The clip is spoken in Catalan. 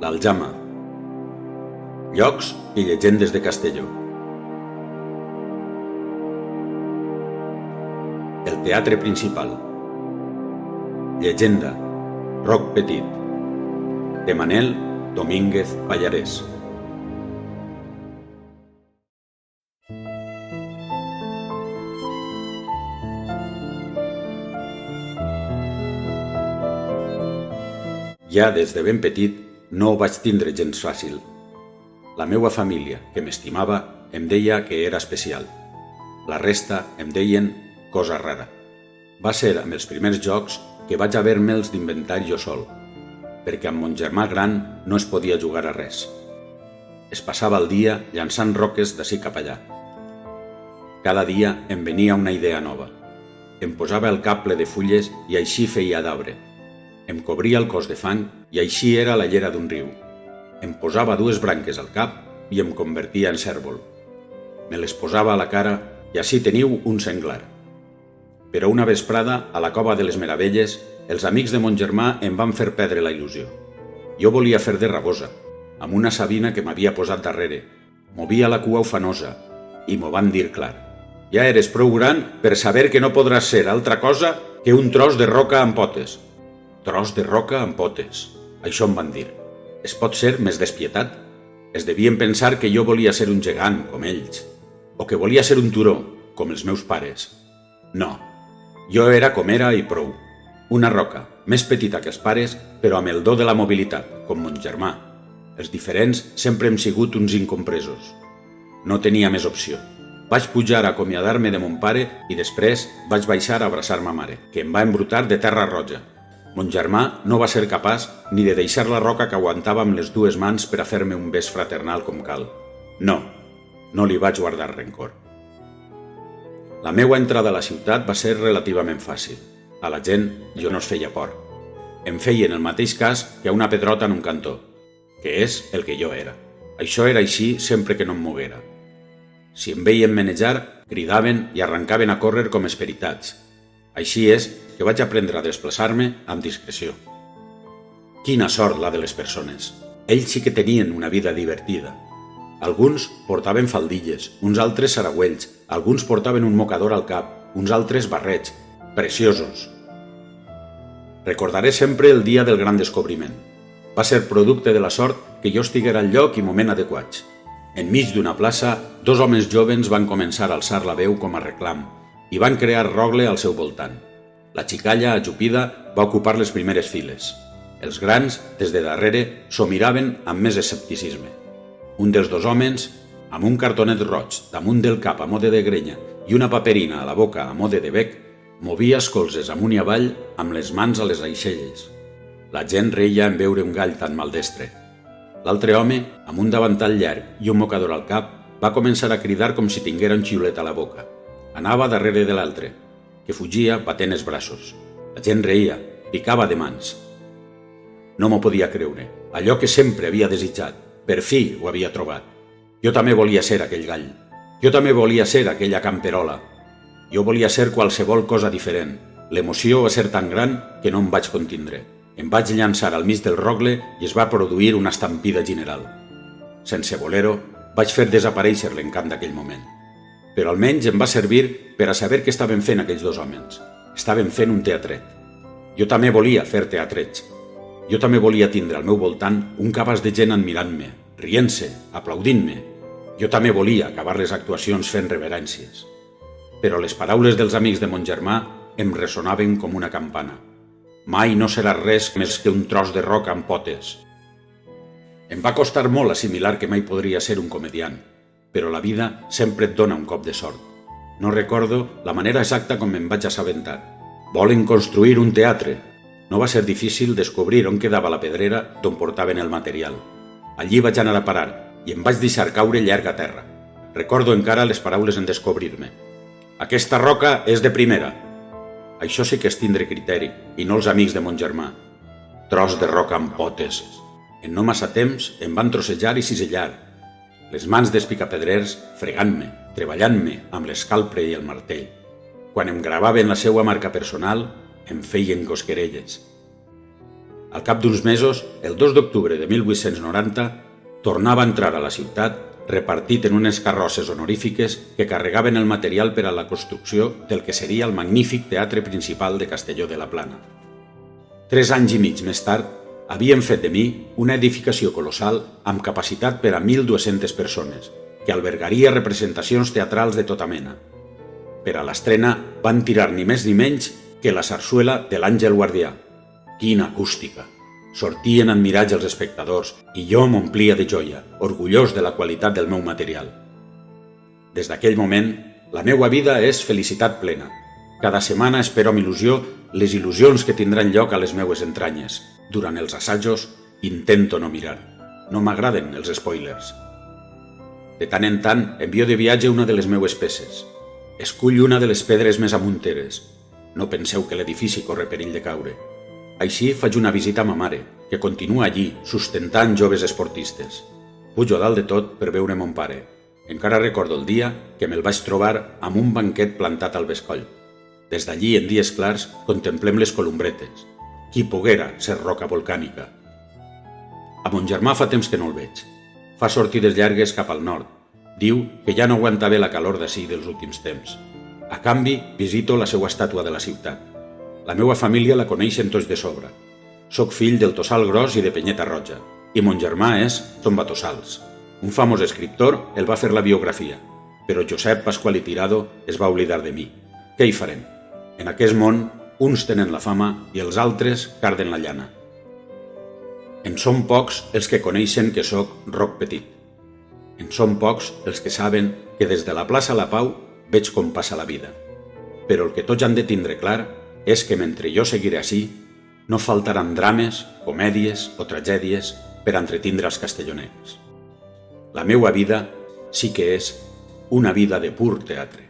l'Aljama. Llocs i llegendes de Castelló. El teatre principal. Llegenda, Roc Petit, de Manel Domínguez Pallarés. Ja des de ben petit no ho vaig tindre gens fàcil. La meua família, que m'estimava, em deia que era especial. La resta em deien cosa rara. Va ser amb els primers jocs que vaig haver-me'ls d'inventar jo sol, perquè amb mon germà gran no es podia jugar a res. Es passava el dia llançant roques d'ací cap allà. Cada dia em venia una idea nova. Em posava el cap ple de fulles i així feia d'arbre. Em cobria el cos de fang i així era la llera d'un riu. Em posava dues branques al cap i em convertia en cèrvol. Me les posava a la cara i així teniu un senglar. Però una vesprada, a la cova de les Meravelles, els amics de mon germà em van fer perdre la il·lusió. Jo volia fer de rabosa, amb una sabina que m'havia posat darrere. Movia la cua ufanosa i m'ho van dir clar. Ja eres prou gran per saber que no podràs ser altra cosa que un tros de roca amb potes. Tros de roca amb potes, això em van dir. Es pot ser més despietat? Es devien pensar que jo volia ser un gegant, com ells, o que volia ser un turó, com els meus pares. No, jo era com era i prou. Una roca, més petita que els pares, però amb el do de la mobilitat, com mon germà. Els diferents sempre hem sigut uns incompresos. No tenia més opció. Vaig pujar a acomiadar-me de mon pare i després vaig baixar a abraçar ma mare, que em va embrutar de terra roja. Mon germà no va ser capaç ni de deixar la roca que aguantava amb les dues mans per a fer-me un bes fraternal com cal. No li vaig guardar rencor. La meua entrada a la ciutat va ser relativament fàcil. A la gent jo no es feia por. Em feien el mateix cas que a una pedrota en un cantó, que és el que jo era. Això era així sempre que no em moguera. Si em veien menejar, cridaven i arrancaven a córrer com esperitats. Així és que vaig aprendre a desplaçar-me amb discreció. Quina sort la de les persones! Ells sí que tenien una vida divertida. Alguns portaven faldilles, uns altres saragüells, alguns portaven un mocador al cap, uns altres barrets, preciosos. Recordaré sempre el dia del gran descobriment. Va ser producte de la sort que jo estiguera al lloc i moment adequats. Enmig d'una plaça, dos homes jovens van començar a alçar la veu com a reclam i van crear rogle al seu voltant. La xicalla ajupida va ocupar les primeres files. Els grans, des de darrere, s'ho miraven amb més escepticisme. Un dels dos homes, amb un cartonet roig damunt del cap a mode de grenya i una paperina a la boca a mode de bec, movia escolzes amunt i avall amb les mans a les aixelles. La gent reia en veure un gall tan maldestre. L'altre home, amb un davantal llarg i un mocador al cap, va començar a cridar com si tinguera un xiulet a la boca. Anava darrere de l'altre, que fugia batent els braços. La gent reia, picava de mans. No m'ho podia creure. Allò que sempre havia desitjat, per fi ho havia trobat. Jo també volia ser aquell gall. Jo també volia ser aquella camperola. Jo volia ser qualsevol cosa diferent. L'emoció va ser tan gran que no em vaig contindre. Em vaig llançar al mig del rogle i es va produir una estampida general. Sense voler-ho, vaig fer desaparèixer l'encant d'aquell moment. Però almenys em va servir per a saber què estaven fent aquells dos homes. Estaven fent un teatret. Jo també volia fer teatrets. Jo també volia tindre al meu voltant un cabàs de gent admirant-me, rient-se, aplaudint-me. Jo també volia acabar les actuacions fent reverències. Però les paraules dels amics de mon germà em ressonaven com una campana. Mai no serà res més que un tros de roca amb potes. Em va costar molt assimilar que mai podria ser un comediant, però la vida sempre et dona un cop de sort. No recordo la manera exacta com me'n vaig assabentar. Volen construir un teatre. No va ser difícil descobrir on quedava la pedrera d'on portaven el material. Allí vaig anar a parar i em vaig deixar caure llarg a terra. Recordo encara les paraules en descobrir-me. Aquesta roca és de primera. Això sí que és tindre criteri, i no els amics de mon germà. Tros de roca amb potes. En no massa temps em van trossejar i cisellar. Les mans dels picapedrers fregant-me, treballant-me amb l'escalpre i el martell. Quan em gravaven la seva marca personal, em feien cosquerelles. Al cap d'uns mesos, el 2 d'octubre de 1890, tornava a entrar a la ciutat repartit en unes carrosses honorífiques que carregaven el material per a la construcció del que seria el magnífic teatre principal de Castelló de la Plana. 3 anys i mig més tard, havien fet de mi una edificació colossal amb capacitat per a 1.200 persones, que albergaria representacions teatrals de tota mena. Per a l'estrena van tirar ni més ni menys que la sarsuela de l'Àngel Guardià. Quina acústica! Sortien admirats els espectadors i jo m'omplia de joia, orgullós de la qualitat del meu material. Des d'aquell moment, la meua vida és felicitat plena. Cada setmana espero amb il·lusió les il·lusions que tindran lloc a les meues entranyes. Durant els assajos intento no mirar. No m'agraden els spoilers. De tant en tant envio de viatge una de les meues peces. Escull una de les pedres més amunteres. No penseu que l'edifici corre perill de caure. Així faig una visita a ma mare, que continua allí, sustentant joves esportistes. Pujo a dalt de tot per veure mon pare. Encara recordo el dia que me'l vaig trobar amb un banquet plantat al bescoll. Des d'allí, en dies clars, contemplem les columbretes. Qui poguera ser roca volcànica. A mon germà fa temps que no el veig. Fa sortides llargues cap al nord. Diu que ja no aguanta bé la calor d'ací dels últims temps. A canvi, visito la seva estàtua de la ciutat. La meva família la coneixen tots de sobre. Soc fill del Tossal Gros i de Penyeta Roja, i mon germà és Tombatossals. Un famós escriptor el va fer la biografia, però Josep Pasqual i Tirado es va oblidar de mi. Què hi farem? En aquest món, uns tenen la fama i els altres carden la llana. En són pocs els que coneixen que sóc Roc Petit. En són pocs els que saben que des de la plaça La Pau veig com passa la vida. Però el que tots han de tindre clar és que mentre jo seguiré ací, no faltaran drames, comèdies o tragèdies per entretindre els castellonencs. La meua vida sí que és una vida de pur teatre.